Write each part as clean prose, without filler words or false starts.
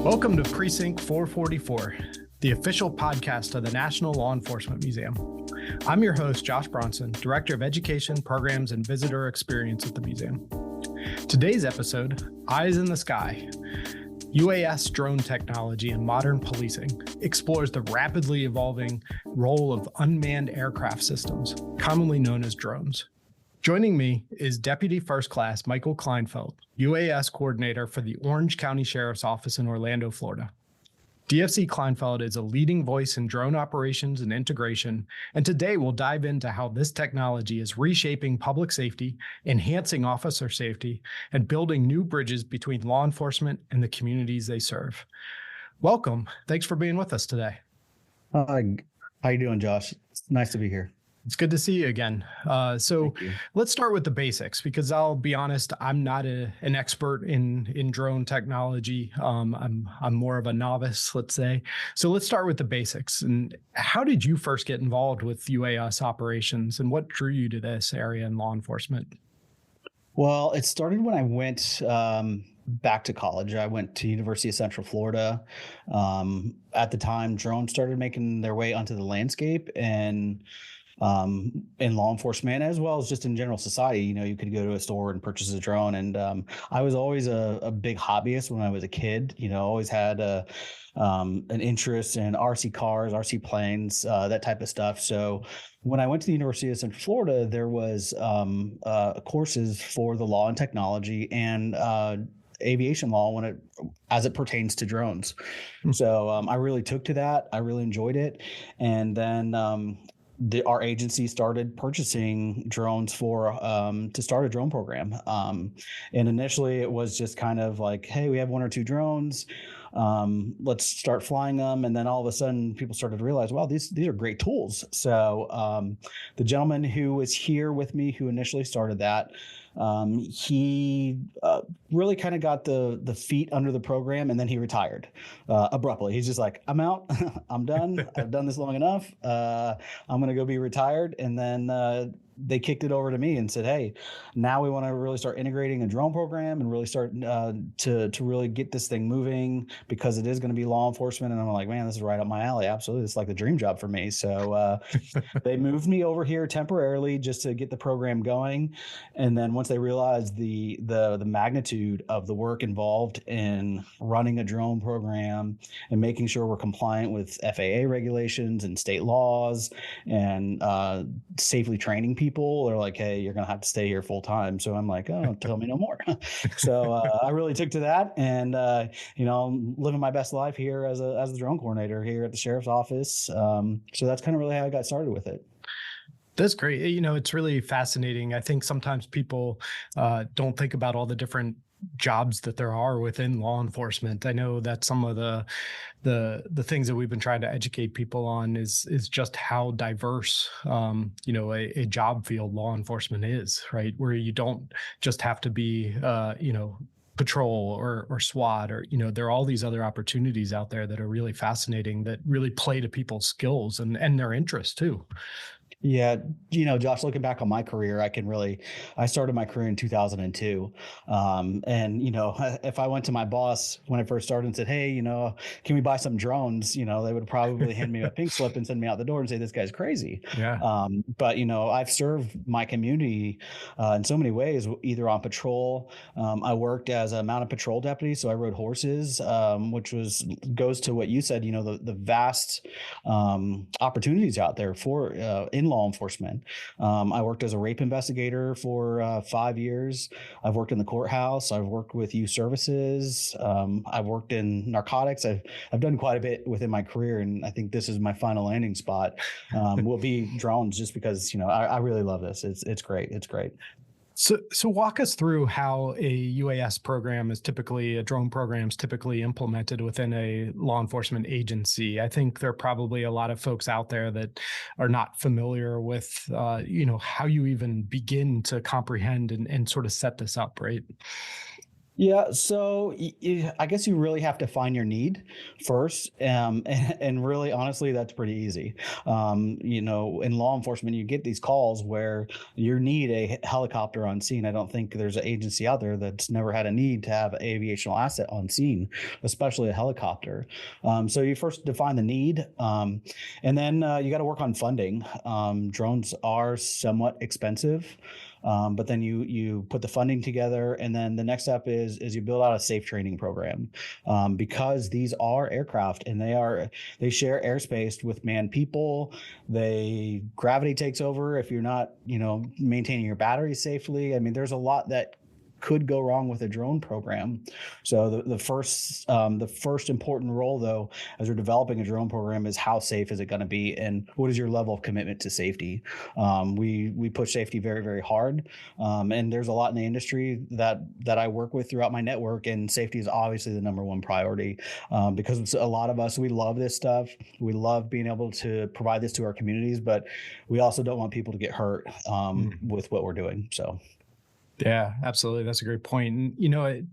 Welcome to Precinct 444, the official podcast of the National Law Enforcement Museum. I'm your host, Josh Bronson, Director of Education, Programs, and Visitor Experience at the museum. Today's episode, Eyes in the Sky, UAS drone technology and modern policing, explores the rapidly evolving role of unmanned aircraft systems, commonly known as drones. Joining me is Deputy First Class Michael Kleinfelt, UAS Coordinator for the Orange County Sheriff's Office in Orlando, Florida. DFC Kleinfelt is a leading voice in drone operations and integration, and today we'll dive into how this technology is reshaping public safety, enhancing officer safety, and building new bridges between law enforcement and the communities they serve. Welcome. Thanks for being with us today. How you doing, Josh? It's nice to be here. It's good to see you again. So let's start with the basics, because I'll be honest, I'm not an expert in drone technology. I'm more of a novice, let's say. So let's start with the basics. And how did you first get involved with UAS operations, and what drew you to this area in law enforcement? Well, it started when I went back to college. I went to University of Central Florida. At the time, drones started making their way onto the landscape, and in law enforcement, as well as just in general society, you could go to a store and purchase a drone. And I was always a big hobbyist when I was a kid. Always had an interest in RC cars, RC planes, that type of stuff. So when I went to the University of Central Florida, there was courses for the law and technology and aviation law as it pertains to drones. So I really took to that. I really enjoyed it. And then our agency started purchasing drones to start a drone program. And initially it was just kind of like, hey, we have one or two drones. Let's start flying them. And then all of a sudden people started to realize, wow, these are great tools. So the gentleman who was here with me, who initially started that, he really kind of got the feet under the program, and then he retired abruptly. He's just like, I'm out. I'm done. I've done this long enough. I'm going to go be retired. And then they kicked it over to me and said, hey, now we want to really start integrating a drone program and really start to really get this thing moving, because it is going to be law enforcement. And I'm like, man, this is right up my alley. Absolutely. It's like the dream job for me. So they moved me over here temporarily just to get the program going. And then once they realized the magnitude of the work involved in running a drone program and making sure we're compliant with FAA regulations and state laws and safely training people, are like, hey, you're going to have to stay here full time. So I'm like, oh, tell me no more. So I really took to that, and I'm living my best life here as the drone coordinator here at the sheriff's office. So that's kind of really how I got started with it. That's great. It's really fascinating. I think sometimes people don't think about all the different jobs that there are within law enforcement. I know that some of the things that we've been trying to educate people on is just how diverse, a job field law enforcement is, right? Where you don't just have to be, patrol or SWAT, or, there are all these other opportunities out there that are really fascinating, that really play to people's skills and their interests too. Yeah. Josh, looking back on my career, I started my career in 2002. If I went to my boss when I first started and said, hey, can we buy some drones? They would probably hand me a pink slip and send me out the door and say, this guy's crazy. Yeah. But I've served my community in so many ways, either on patrol. I worked as a mounted patrol deputy. So I rode horses, which goes to what you said, the vast opportunities out there for in law enforcement. I worked as a rape investigator for 5 years. I've worked in the courthouse. I've worked with youth services. I've worked in narcotics. I've done quite a bit within my career, and I think this is my final landing spot. Will be drones, just because I really love this. It's great. It's great. So walk us through how a UAS program a drone program is typically implemented within a law enforcement agency. I think there are probably a lot of folks out there that are not familiar with, how you even begin to comprehend and sort of set this up, right? Yeah, so I guess you really have to find your need first, and really, honestly, that's pretty easy. In law enforcement, you get these calls where you need a helicopter on scene. I don't think there's an agency out there that's never had a need to have an aviational asset on scene, especially a helicopter. So you first define the need, and then you got to work on funding. Drones are somewhat expensive. But then you put the funding together, and then the next step is you build out a safe training program, because these are aircraft and they share airspace with manned people. They gravity takes over if you're not maintaining your batteries safely. I mean, there's a lot that could go wrong with a drone program. So the first important role, though, as we're developing a drone program, is how safe is it going to be, and what is your level of commitment to safety. We push safety very, very hard, and there's a lot in the industry that I work with throughout my network, and safety is obviously the number one priority, because a lot of us, we love this stuff. We love being able to provide this to our communities, but we also don't want people to get hurt with what we're doing. So. Yeah, absolutely. That's a great point. And,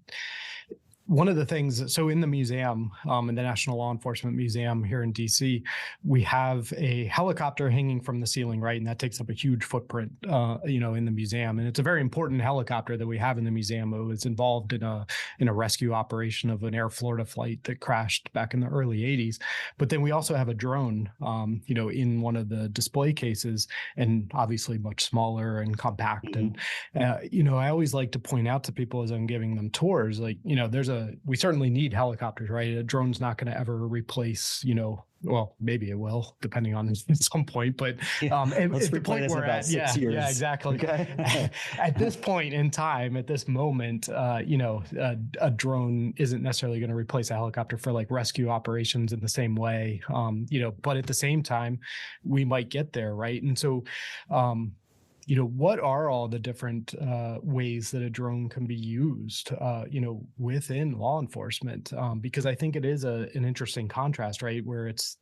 one of the things, so in the museum, in the National Law Enforcement Museum here in DC, we have a helicopter hanging from the ceiling, right? And that takes up a huge footprint, in the museum. And it's a very important helicopter that we have in the museum. It was involved in a rescue operation of an Air Florida flight that crashed back in the early 80s. But then we also have a drone, in one of the display cases, and obviously much smaller and compact. And, I always like to point out to people as I'm giving them tours, like, we certainly need helicopters, right? A drone's not going to ever replace, well, maybe it will, depending on at some point. But Let's at the replay point this in we're about at, 6 years. Yeah, exactly. Okay. At this point in time, at this moment, a drone isn't necessarily going to replace a helicopter for like rescue operations in the same way, but at the same time, we might get there, right? And so, what are all the different ways that a drone can be used, within law enforcement? Because I think it is an interesting contrast, right? Where it's,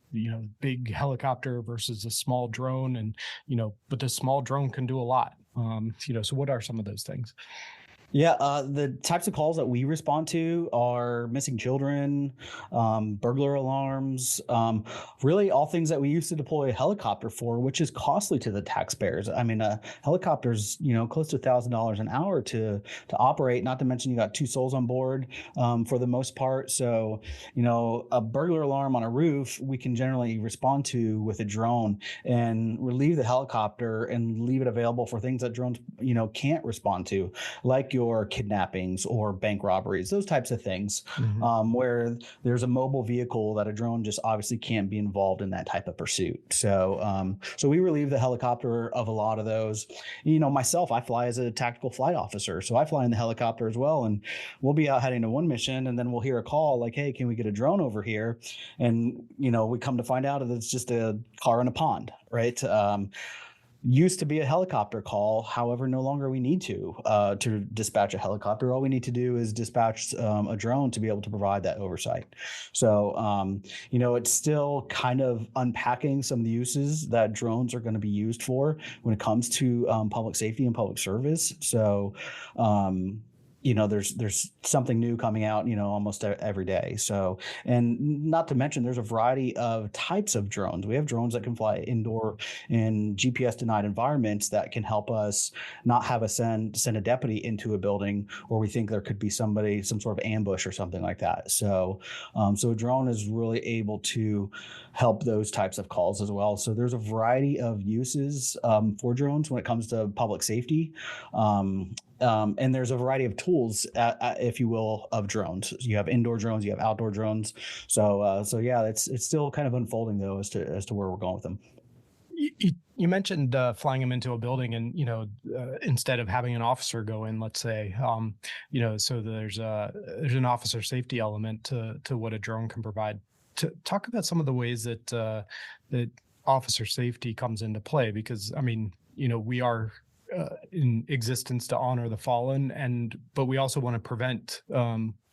big helicopter versus a small drone, and, but the small drone can do a lot. So what are some of those things? Yeah, the types of calls that we respond to are missing children, burglar alarms, really all things that we used to deploy a helicopter for, which is costly to the taxpayers. I mean, a helicopter's close to $1,000 an hour to operate. Not to mention you got two souls on board, for the most part. So a burglar alarm on a roof we can generally respond to with a drone and relieve the helicopter and leave it available for things that drones can't respond to, like your kidnappings or bank robberies, those types of things, where there's a mobile vehicle that a drone just obviously can't be involved in that type of pursuit. So, so we relieve the helicopter of a lot of those. Myself, I fly as a tactical flight officer, so I fly in the helicopter as well, and we'll be out heading to one mission, and then we'll hear a call like, "Hey, can we get a drone over here?" And we come to find out that it's just a car in a pond, right? Used to be a helicopter call. However, no longer we need to dispatch a helicopter. All we need to do is dispatch a drone to be able to provide that oversight. So, it's still kind of unpacking some of the uses that drones are going to be used for when it comes to public safety and public service. So, there's something new coming out, almost every day. So, and not to mention, there's a variety of types of drones. We have drones that can fly indoor in GPS denied environments that can help us not have send a deputy into a building where we think there could be some sort of ambush or something like that. So, so a drone is really able to help those types of calls as well. So there's a variety of uses for drones when it comes to public safety. And there's a variety of tools, if you will, of drones. You have indoor drones, you have outdoor drones. So yeah, it's still kind of unfolding though as to where we're going with them. You mentioned flying them into a building, and instead of having an officer go in, let's say, so there's an officer safety element to what a drone can provide. To talk about some of the ways that that officer safety comes into play, because I mean, we are in existence to honor the fallen, but we also want to prevent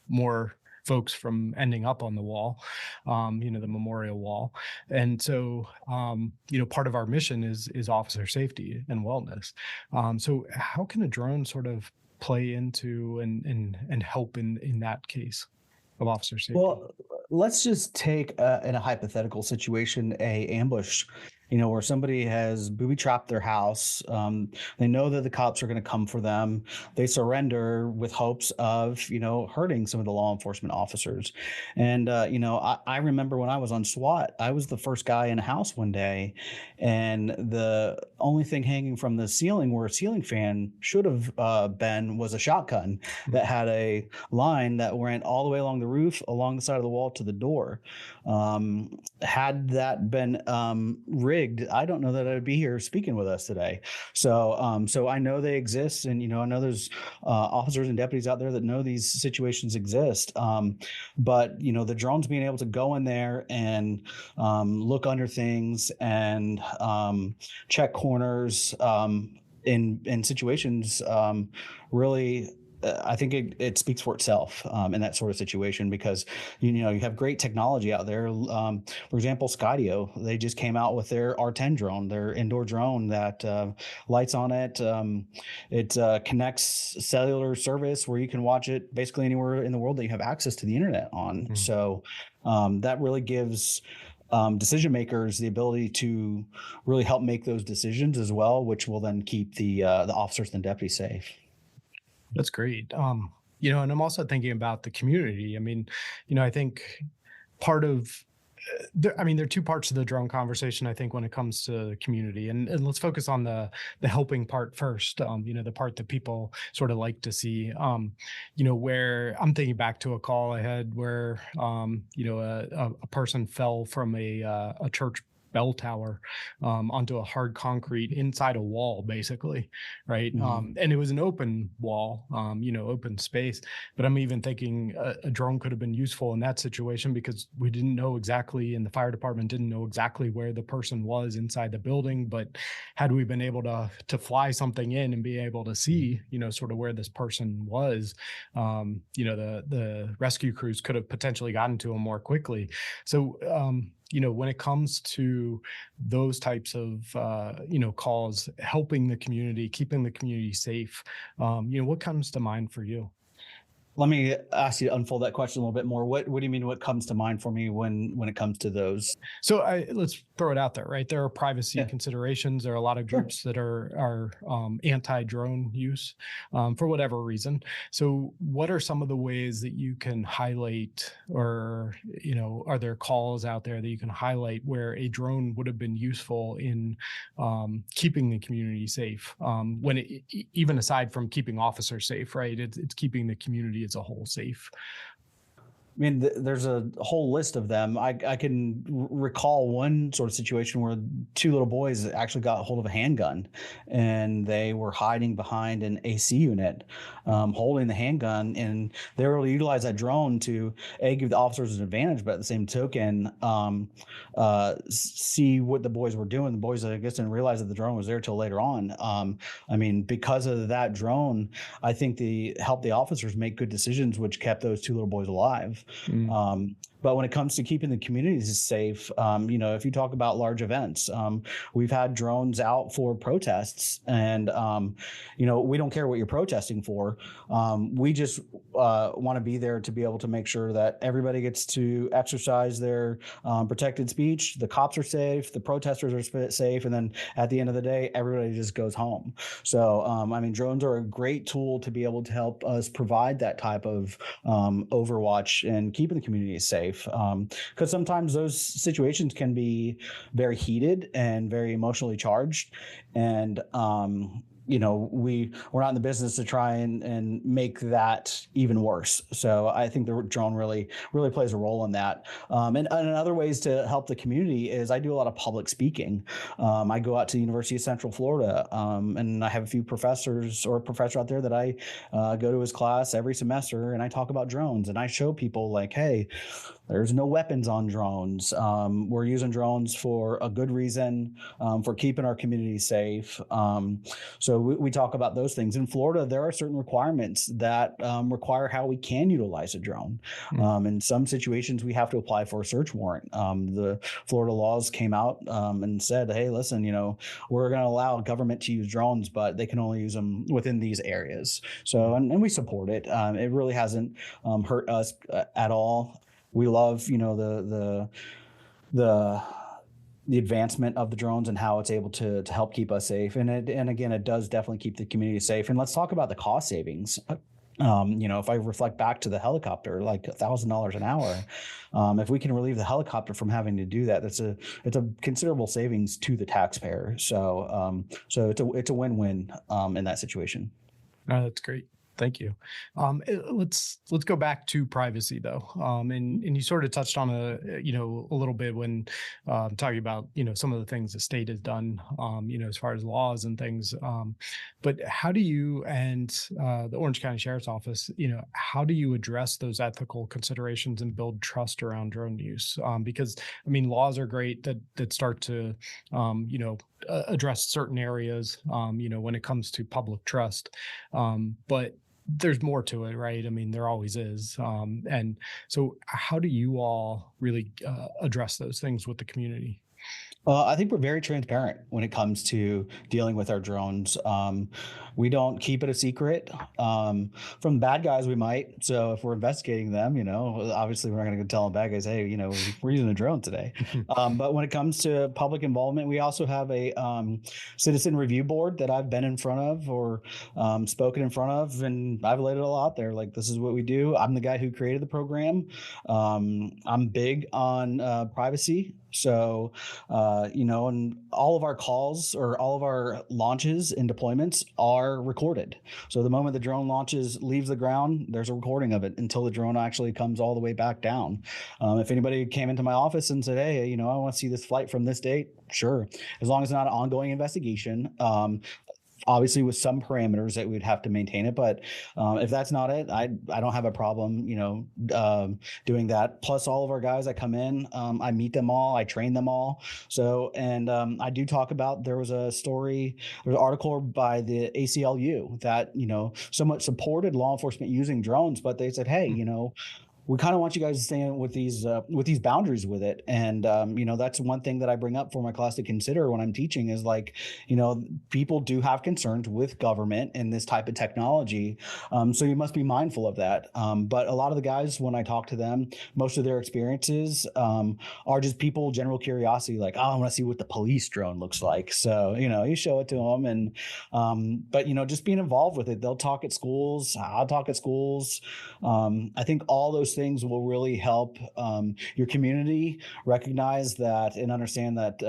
more folks from ending up on the wall, the memorial wall. And so, part of our mission is officer safety and wellness. So how can a drone sort of play into and help in that case of officer safety? Well, let's just take in a hypothetical situation, a ambush, where somebody has booby trapped their house. They know that the cops are going to come for them. They surrender with hopes of, hurting some of the law enforcement officers. And, I remember when I was on SWAT, I was the first guy in a house one day, and the only thing hanging from the ceiling where a ceiling fan should have been was a shotgun that had a line that went all the way along the roof, along the side of the wall to the door. Had that been rigged, I don't know that I would be here speaking with us today. So I know they exist, and I know there's officers and deputies out there that know these situations exist. But the drones being able to go in there and look under things and check corners in situations really. I think it speaks for itself in that sort of situation, because you have great technology out there. For example, Skydio, they just came out with their R10 drone, their indoor drone that lights on it. It connects cellular service where you can watch it basically anywhere in the world that you have access to the internet on. So that really gives decision makers the ability to really help make those decisions as well, which will then keep the officers and deputies safe. That's great. And I'm also thinking about the community. I mean, I think part of, there are two parts to the drone conversation, I think, when it comes to the community. And let's focus on the helping part first, the part that people sort of like to see, where I'm thinking back to a call I had where, a person fell from a church bell tower onto a hard concrete inside a wall, basically, right? And it was an open wall, open space. But I'm even thinking a drone could have been useful in that situation, because we didn't know exactly, and the fire department didn't know exactly where the person was inside the building. But had we been able to fly something in and be able to see, sort of where this person was, the rescue crews could have potentially gotten to him more quickly. So, when it comes to those types of, calls, helping the community, keeping the community safe, what comes to mind for you? Let me ask you to unfold that question a little bit more. What do you mean? What comes to mind for me when it comes to those? So let's throw it out there, right? There are privacy considerations. There are a lot of groups that are anti-drone use for whatever reason. So what are some of the ways that you can highlight, or, are there calls out there that you can highlight where a drone would have been useful in keeping the community safe? When even aside from keeping officers safe, right? It's keeping the community as a whole safe. I mean, there's a whole list of them. I can recall one sort of situation where two little boys actually got a hold of a handgun, and they were hiding behind an AC unit, holding the handgun, and they were able to utilize that drone to give the officers an advantage, but at the same token, see what the boys were doing. The boys, I guess, didn't realize that the drone was there till later on. Because of that drone, I think they helped the officers make good decisions, which kept those two little boys alive. But when it comes to keeping the communities safe, if you talk about large events, we've had drones out for protests, and we don't care what you're protesting for. We just want to be there to be able to make sure that everybody gets to exercise their protected speech. The cops are safe, the protesters are safe, and then at the end of the day, everybody just goes home. So, drones are a great tool to be able to help us provide that type of overwatch and keeping the community safe. Because sometimes those situations can be very heated and very emotionally charged, and we're not in the business to try and make that even worse. So I think the drone really plays a role in that. And other ways to help the community is I do a lot of public speaking. I go out to the University of Central Florida, and I have a few professors or a professor out there that I go to his class every semester, and I talk about drones, and I show people like, hey, There's no weapons on drones. We're using drones for a good reason, for keeping our community safe. So we talk about those things. In Florida, there are certain requirements that require how we can utilize a drone. In some situations, we have to apply for a search warrant. The Florida laws came out and said, hey, listen, we're going to allow government to use drones, but they can only use them within these areas. So, and we support it. It really hasn't hurt us at all. We love, the advancement of the drones and how it's able to help keep us safe. And again, it does definitely keep the community safe. And let's talk about the cost savings. If I reflect back to the helicopter, like $1,000 an hour, if we can relieve the helicopter from having to do that, it's a considerable savings to the taxpayer. So it's a win-win in that situation. No, that's great. Thank you. Let's go back to privacy though. And you sort of touched on a little bit when talking about, some of the things the state has done, as far as laws and things. But how do you and the Orange County Sheriff's Office, how do you address those ethical considerations and build trust around drone use? Because laws are great that start to, address certain areas, when it comes to public trust. But there's more to it, right? There always is. And so how do you all really address those things with the community? I think we're very transparent when it comes to dealing with our drones. We don't keep it a secret. From bad guys, we might. So if we're investigating them, obviously we're not going to tell them bad guys, hey, we're using a drone today. But when it comes to public involvement, we also have a citizen review board that I've been in front of or spoken in front of, and I've laid it all out there. Like, this is what we do. I'm the guy who created the program. I'm big on privacy. So, and all of our calls or all of our launches and deployments are recorded. So the moment the drone leaves the ground, there's a recording of it until the drone actually comes all the way back down. If anybody came into my office and said, hey, I want to see this flight from this date, sure. As long as it's not an ongoing investigation, obviously with some parameters that we'd have to maintain it. But if that's not it, I don't have a problem, doing that. Plus all of our guys that come in, I meet them all, I train them all. So, and I do talk about, there's an article by the ACLU that, somewhat supported law enforcement using drones, but they said, hey, we kind of want you guys to stay with these boundaries with it. And, that's one thing that I bring up for my class to consider when I'm teaching is like, people do have concerns with government and this type of technology. So you must be mindful of that. But a lot of the guys, when I talk to them, most of their experiences are just people, general curiosity, like, oh, I want to see what the police drone looks like. So, you show it to them but, just being involved with it, they'll talk at schools. I'll talk at schools. I think all those things will really help your community recognize that and understand that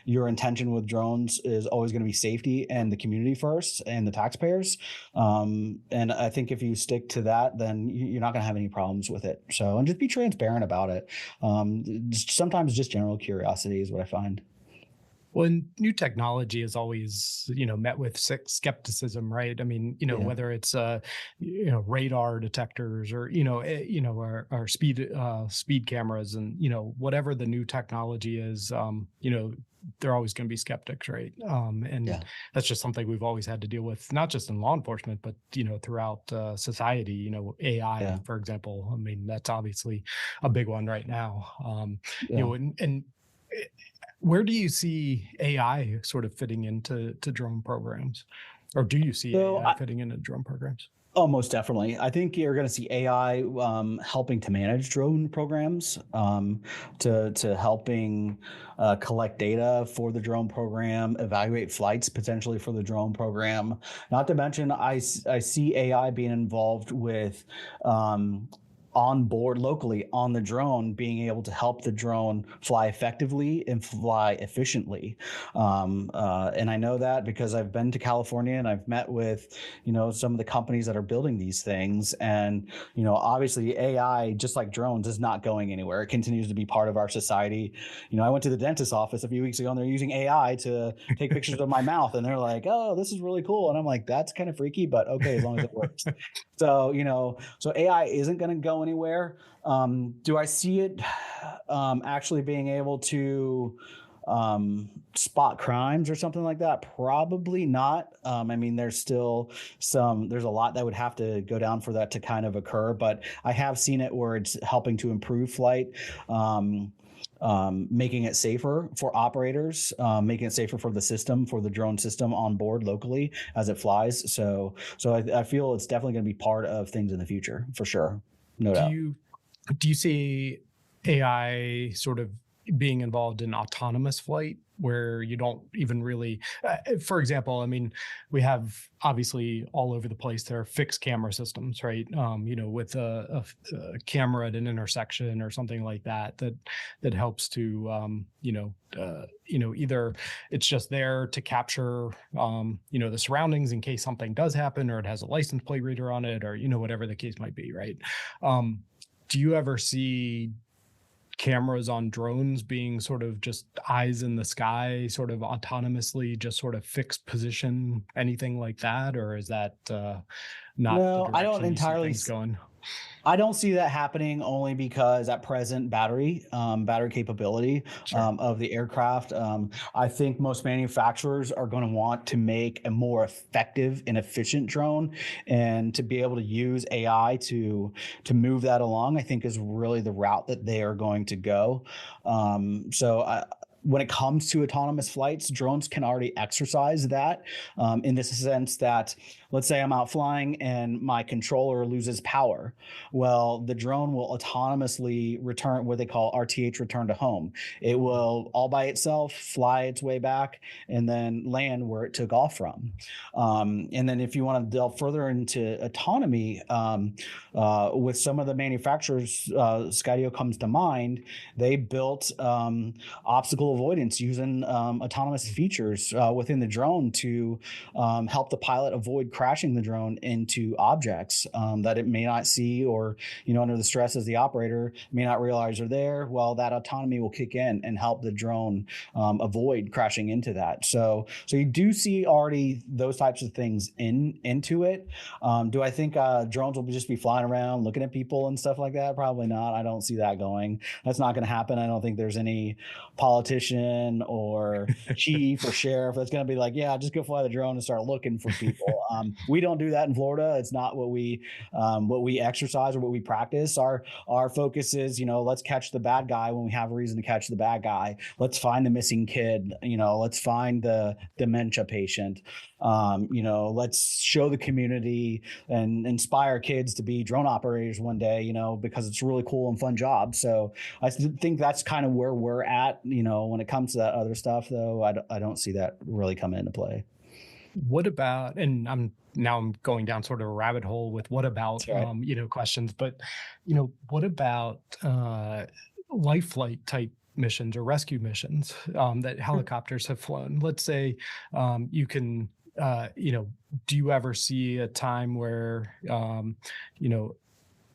your intention with drones is always going to be safety and the community first and the taxpayers. And I think if you stick to that, then you're not going to have any problems with it. So, and just be transparent about it. Sometimes just general curiosity is what I find. Well, and new technology is always, met with skepticism, right? Whether it's, radar detectors or, our speed cameras and, whatever the new technology is, they're always going to be skeptics, right? That's just something we've always had to deal with, not just in law enforcement, but, throughout society, AI, for example. That's obviously a big one right now. Where do you see AI sort of fitting into drone programs? Or do you see AI fitting into drone programs? Oh, most definitely. I think you're going to see AI helping to manage drone programs, to helping collect data for the drone program, evaluate flights potentially for the drone program. Not to mention, I see AI being involved with on board locally on the drone, being able to help the drone fly effectively and fly efficiently. And I know that because I've been to California and I've met with, some of the companies that are building these things. And, obviously AI, just like drones, is not going anywhere. It continues to be part of our society. I went to the dentist's office a few weeks ago and they're using AI to take pictures of my mouth. And they're like, oh, this is really cool. And I'm like, that's kind of freaky, but okay, as long as it works. So, so AI isn't going to go anywhere. Do I see it actually being able to spot crimes or something like that? Probably not. I mean, there's a lot that would have to go down for that to kind of occur, but I have seen it where it's helping to improve flight. Making it safer for operators, making it safer for the drone system on board locally as it flies. So I feel it's definitely going to be part of things in the future for sure. No doubt. Do you see AI sort of being involved in autonomous flight where you don't even really, for example, I mean, we have obviously all over the place, there are fixed camera systems, right? With a camera at an intersection or something like that helps to, either it's just there to capture, the surroundings in case something does happen, or it has a license plate reader on it, or, whatever the case might be, right? Do you ever see cameras on drones being sort of just eyes in the sky, sort of autonomously, just sort of fixed position, anything like that? Or is that not No, the I don't direction you see entirely things going? I don't see that happening, only because at present battery capability Sure. of the aircraft. I think most manufacturers are going to want to make a more effective and efficient drone, and to be able to use AI to move that along, I think is really the route that they are going to go. When it comes to autonomous flights, drones can already exercise that, in this sense that, let's say I'm out flying and my controller loses power. Well, the drone will autonomously return, what they call RTH, return to home. It will all by itself fly its way back and then land where it took off from. And then if you want to delve further into autonomy, with some of the manufacturers, Skydio comes to mind. They built obstacle avoidance using autonomous features within the drone to help the pilot avoid crashing the drone into objects that it may not see, or under the stress as the operator may not realize are there. Well, that autonomy will kick in and help the drone avoid crashing into that. So you do see already those types of things into it. Do I think drones will just be flying around looking at people and stuff like that? Probably not. I don't see that going. That's not going to happen. I don't think there's any politician or chief or sheriff that's going to be like, yeah, just go fly the drone and start looking for people. We don't do that in Florida. It's not what we exercise or what we practice. Our focus is, let's catch the bad guy when we have a reason to catch the bad guy. Let's find the missing kid. Let's find the dementia patient. Let's show the community and inspire kids to be drone operators one day, because it's a really cool and fun job. So I think that's kind of where we're at, when it comes to that other stuff, though. I don't see that really coming into play. What about, and I'm going down sort of a rabbit hole with what about, right. Questions, but, what about life flight type missions or rescue missions that helicopters have flown? Let's say you can, do you ever see a time where, and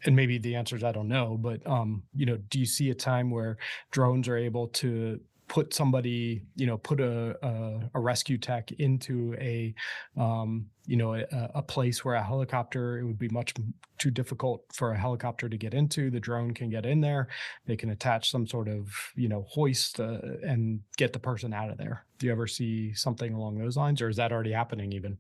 maybe the answer is I don't know, but do you see a time where drones are able to put somebody, put a rescue tech into a place where a helicopter, it would be much too difficult for a helicopter to get into. The drone can get in there. They can attach some sort of, hoist and get the person out of there. Do you ever see something along those lines, or is that already happening even?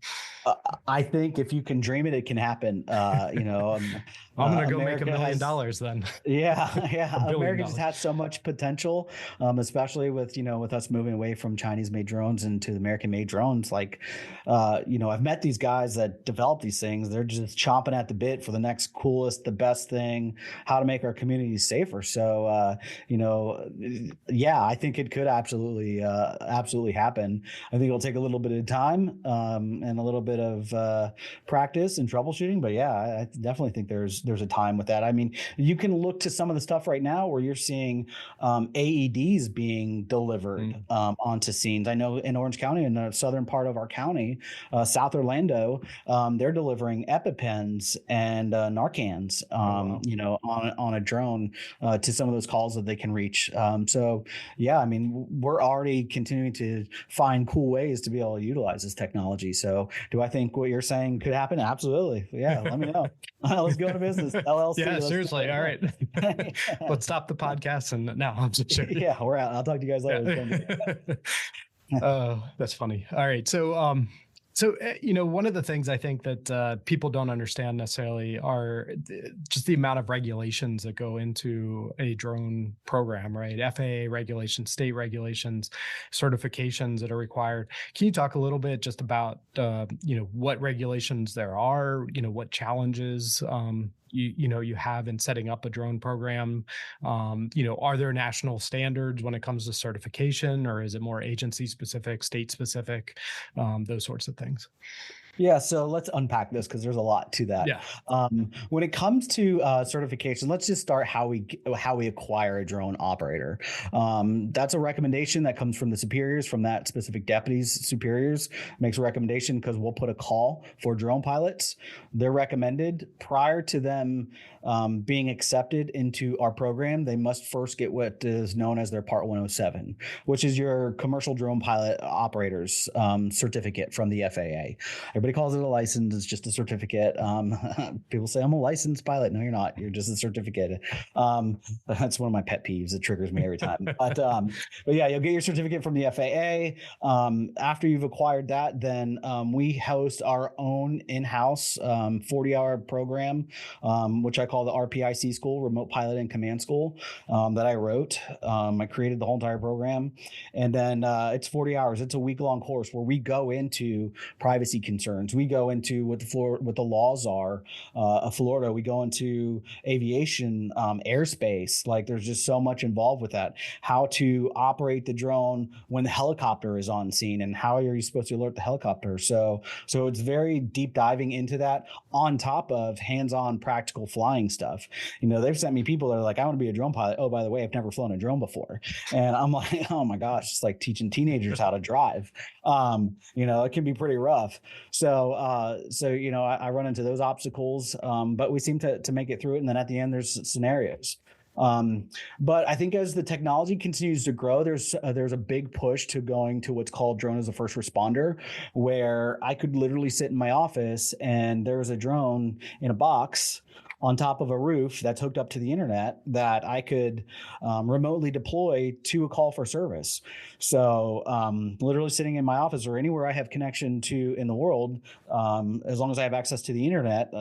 I think if you can dream it, it can happen. I'm going to go make $1 million then. Yeah. $1 billion. America just has so much potential, especially with us moving away from Chinese-made drones into American-made drones. Like, I've met these guys that develop these things. They're just chomping at the bit for the next coolest, the best thing, how to make our communities safer. So, I think it could absolutely happen. I think it'll take a little bit of time and a little bit of practice and troubleshooting. But yeah, I definitely think there's a time with that. I mean, you can look to some of the stuff right now where you're seeing AEDs being delivered onto scenes. I know in Orange County, in the southern part of our county, South Orlando, they're delivering EpiPens and Narcans, on a drone to some of those calls that they can reach. So yeah, I mean, we're already continuing to find cool ways to be able to utilize this technology. So do I I think what you're saying could happen? Absolutely. Yeah. Let me know. Let's go to business. LLC. Yeah, seriously. All right. Let's stop the podcast. And now I'm just sure. Yeah, we're out. I'll talk to you guys later. Oh, that's funny. All right. So, one of the things I think that people don't understand necessarily are just the amount of regulations that go into a drone program, right? FAA regulations, state regulations, certifications that are required. Can you talk a little bit just about, what regulations there are, what challenges you have in setting up a drone program? Are there national standards when it comes to certification, or is it more agency specific, state specific, those sorts of things? Yeah, so let's unpack this because there's a lot to that. Yeah. When it comes to certification, let's just start how we acquire a drone operator. That's a recommendation that comes from the superiors, from that specific deputy's superiors. Makes a recommendation because we'll put a call for drone pilots. They're recommended prior to them being accepted into our program. They must first get what is known as their Part 107, which is your commercial drone pilot operators certificate from the FAA. Everybody calls it a license. It's just a certificate. People say, I'm a licensed pilot. No, you're not. You're just a certificate. That's one of my pet peeves. It triggers me every time. But yeah, you'll get your certificate from the FAA. After you've acquired that, then we host our own in-house 40-hour program, which I call the RPIC school, Remote Pilot and Command School, that I wrote. I created the whole entire program. And then it's 40 hours. It's a week-long course where we go into privacy concerns. We go into what the laws are of Florida. We go into aviation, airspace. Like there's just so much involved with that. How to operate the drone when the helicopter is on scene, and how are you supposed to alert the helicopter? So it's very deep diving into that, on top of hands-on practical flying stuff. They've sent me people that are like, I want to be a drone pilot. Oh, by the way, I've never flown a drone before. And I'm like, oh my gosh, it's like teaching teenagers how to drive. It can be pretty rough. So I run into those obstacles, but we seem to make it through it. And then at the end, there's scenarios. But I think as the technology continues to grow, there's a big push to going to what's called drone as a first responder, where I could literally sit in my office and there's a drone in a box on top of a roof that's hooked up to the internet that I could remotely deploy to a call for service. So literally sitting in my office or anywhere I have connection to in the world, as long as I have access to the internet,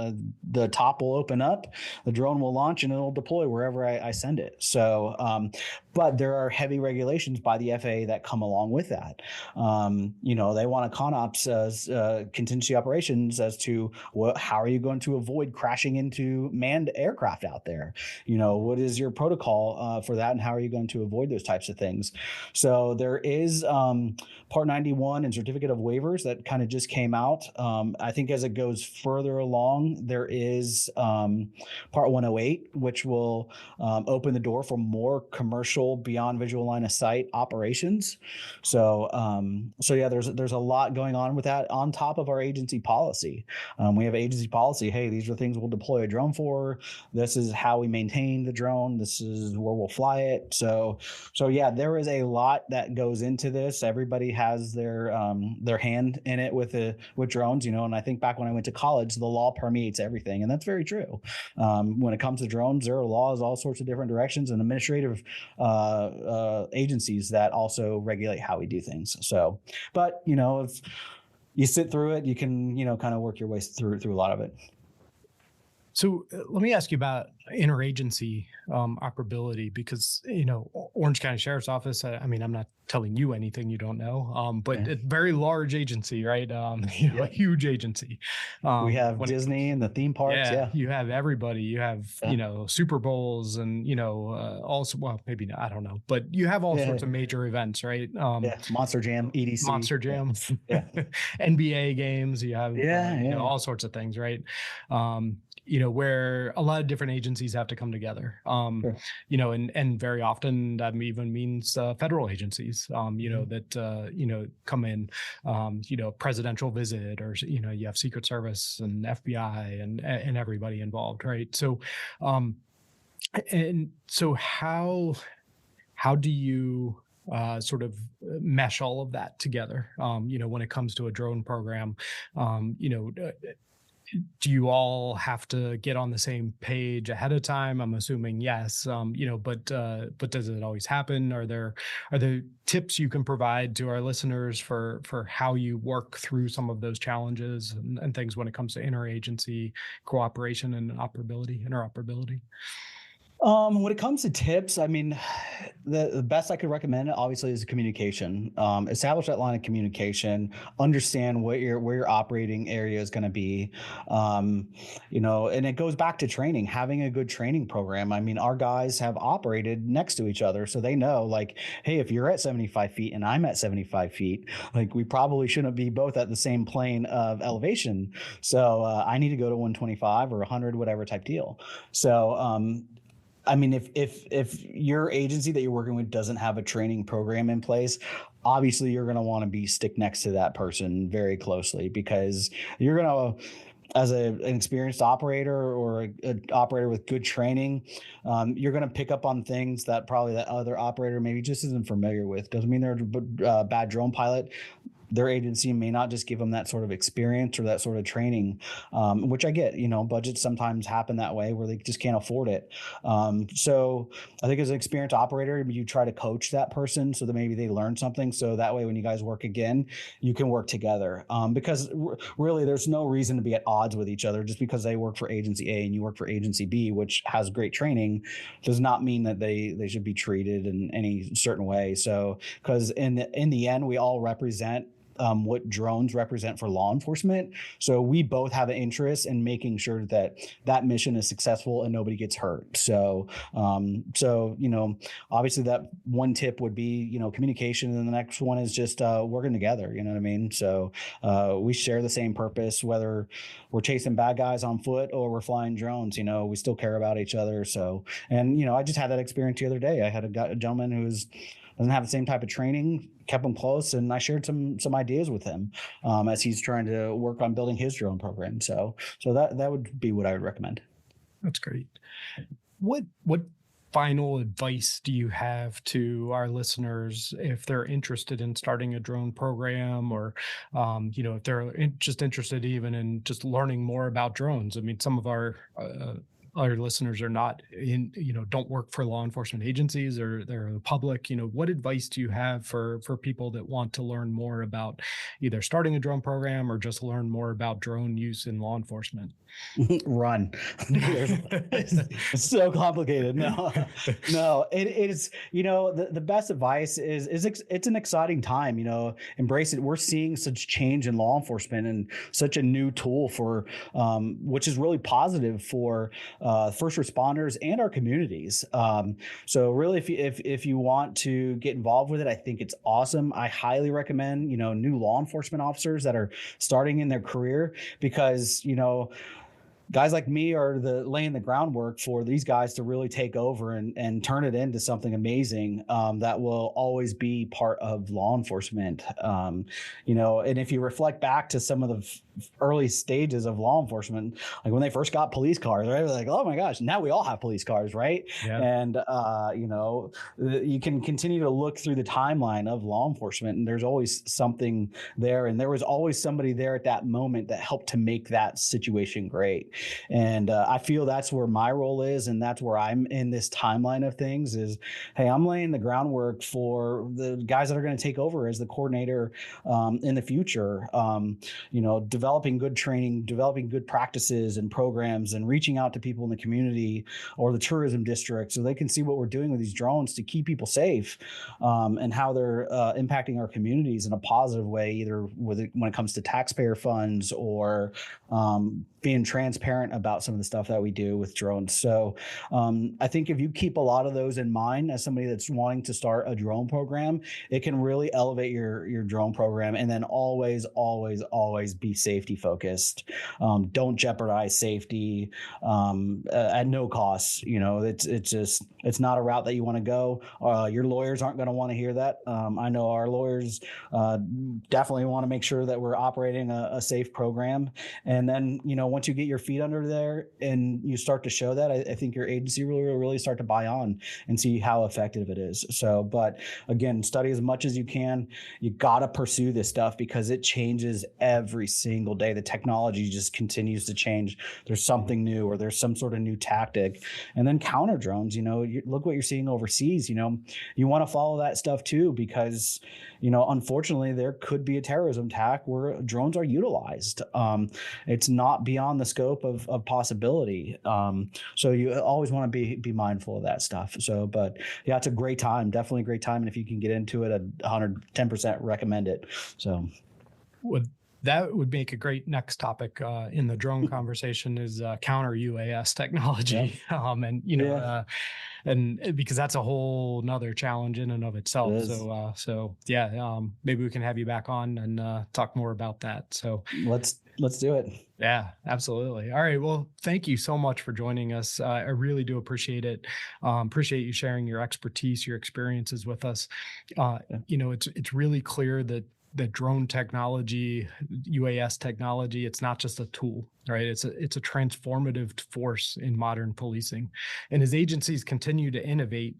the top will open up, the drone will launch, and it'll deploy wherever I send it. So, but there are heavy regulations by the FAA that come along with that. They want a ConOps as contingency operations as to how are you going to avoid crashing into manned aircraft out there? What is your protocol for that, and how are you going to avoid those types of things? So there is Part 91 and certificate of waivers that kind of just came out. I think as it goes further along, there is Part 108, which will open the door for more commercial beyond visual line of sight operations. So yeah, there's a lot going on with that on top of our agency policy. We have agency policy. Hey, these are things we'll deploy a drone for. This is how we maintain the drone. This is where we'll fly it. So yeah, there is a lot that goes into this. Everybody has their hand in it with drones, and I think back when I went to college, the law permeates everything, and that's very true. When it comes to drones, there are laws all sorts of different directions and administrative agencies that also regulate how we do things. So, but if you sit through it, you can kind of work your way through a lot of it. So let me ask you about interagency operability, because, Orange County Sheriff's Office, I'm not telling you anything you don't know, but it's a very large agency, right? A huge agency. We have Disney and the theme parks. Yeah. You have everybody. You have, Super Bowls and, also, well, maybe not, I don't know, but you have all sorts of major events, right? Monster Jam, EDC. Monster Jam. NBA games. You have all sorts of things, right? Where a lot of different agencies have to come together, and very often that even means federal agencies, that, come in, presidential visit, or, you have Secret Service and FBI and everybody involved. Right. So, and so how do you sort of mesh all of that together? When it comes to a drone program, do you all have to get on the same page ahead of time? I'm assuming yes. But does it always happen? Are there tips you can provide to our listeners for how you work through some of those challenges and things when it comes to interagency cooperation and interoperability? When it comes to tips, I mean, the best I could recommend obviously is communication. Establish that line of communication, understand where your operating area is going to be. And it goes back to training, having a good training program. I mean, our guys have operated next to each other, so they know, like, hey, if you're at 75 feet and I'm at 75 feet, like, we probably shouldn't be both at the same plane of elevation. So I need to go to 125 or 100, whatever type deal. So I mean, if your agency that you're working with doesn't have a training program in place, obviously you're going to want to stick next to that person very closely, because you're going to, as an experienced operator or an operator with good training, you're going to pick up on things that probably that other operator maybe just isn't familiar with. Doesn't mean they're a bad drone pilot. Their agency may not just give them that sort of experience or that sort of training, which I get. Budgets sometimes happen that way where they just can't afford it. So I think as an experienced operator, you try to coach that person so that maybe they learn something. So that way, when you guys work again, you can work together. Because really, there's no reason to be at odds with each other. Just because they work for agency A and you work for agency B, which has great training, does not mean that they should be treated in any certain way. So, because in the end, we all represent what drones represent for law enforcement. So we both have an interest in making sure that that mission is successful and nobody gets hurt. So, obviously that one tip would be, communication. And the next one is just working together. You know what I mean? So we share the same purpose, whether we're chasing bad guys on foot or we're flying drones. We still care about each other. So, and, I just had that experience the other day. I had a gentleman who doesn't have the same type of training, kept him close, and I shared some ideas with him as he's trying to work on building his drone program. So that would be what I would recommend. That's great. What final advice do you have to our listeners if they're interested in starting a drone program, or if they're just interested even in just learning more about drones? I mean, some of our listeners are not don't work for law enforcement agencies, or they're the public. What advice do you have for people that want to learn more about either starting a drone program or just learn more about drone use in law enforcement? Run. It's so complicated. No, it is, the best advice is it's an exciting time, embrace it. We're seeing such change in law enforcement and such a new tool for, which is really positive for first responders and our communities. So really, if you want to get involved with it, I think it's awesome. I highly recommend, new law enforcement officers that are starting in their career, because, guys like me are laying the groundwork for these guys to really take over and turn it into something amazing that will always be part of law enforcement. And if you reflect back to some of the early stages of law enforcement, like when they first got police cars, right? Like, oh my gosh, now we all have police cars, right? Yeah. And you can continue to look through the timeline of law enforcement, and there's always something there, and there was always somebody there at that moment that helped to make that situation great. And I feel that's where my role is, and that's where I'm in this timeline of things is, hey, I'm laying the groundwork for the guys that are going to take over as the coordinator in the future, developing good training, developing good practices and programs, and reaching out to people in the community or the tourism district so they can see what we're doing with these drones to keep people safe, and how they're impacting our communities in a positive way, either when it comes to taxpayer funds or being transparent about some of the stuff that we do with drones. So I think if you keep a lot of those in mind as somebody that's wanting to start a drone program, it can really elevate your drone program. And then always, always, always be safety focused. Don't jeopardize safety at no cost. It's not a route that you want to go. Your lawyers aren't going to want to hear that. I know our lawyers definitely want to make sure that we're operating a safe program. And then, once you get your feet feet under there and you start to show that, I think your agency will really start to buy on and see how effective it is. So, but again, study as much as you can. You got to pursue this stuff because it changes every single day. The technology just continues to change. There's something new, or there's some sort of new tactic. And then counter drones, look what you're seeing overseas. You want to follow that stuff too, because unfortunately there could be a terrorism attack where drones are utilized. It's not beyond the scope of possibility. So you always want to be mindful of that stuff. So, but yeah, it's a great time, definitely a great time. And if you can get into it, 110% recommend it. So that would make a great next topic in the drone conversation is counter UAS technology. Yeah. And because that's a whole nother challenge in and of itself. So maybe we can have you back on and talk more about that. So let's do it. Yeah, absolutely. All right. Well, thank you so much for joining us. I really do appreciate it. Appreciate you sharing your expertise, your experiences with us. It's really clear that drone technology, UAS technology, it's not just a tool, right? It's a transformative force in modern policing. And as agencies continue to innovate,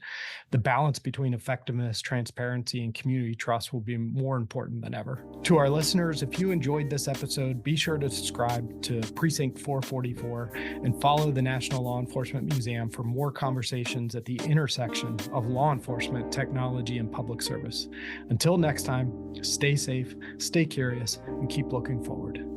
the balance between effectiveness, transparency, and community trust will be more important than ever. To our listeners, if you enjoyed this episode, be sure to subscribe to Precinct 444 and follow the National Law Enforcement Museum for more conversations at the intersection of law enforcement, technology, and public service. Until next time, stay safe, stay curious, and keep looking forward.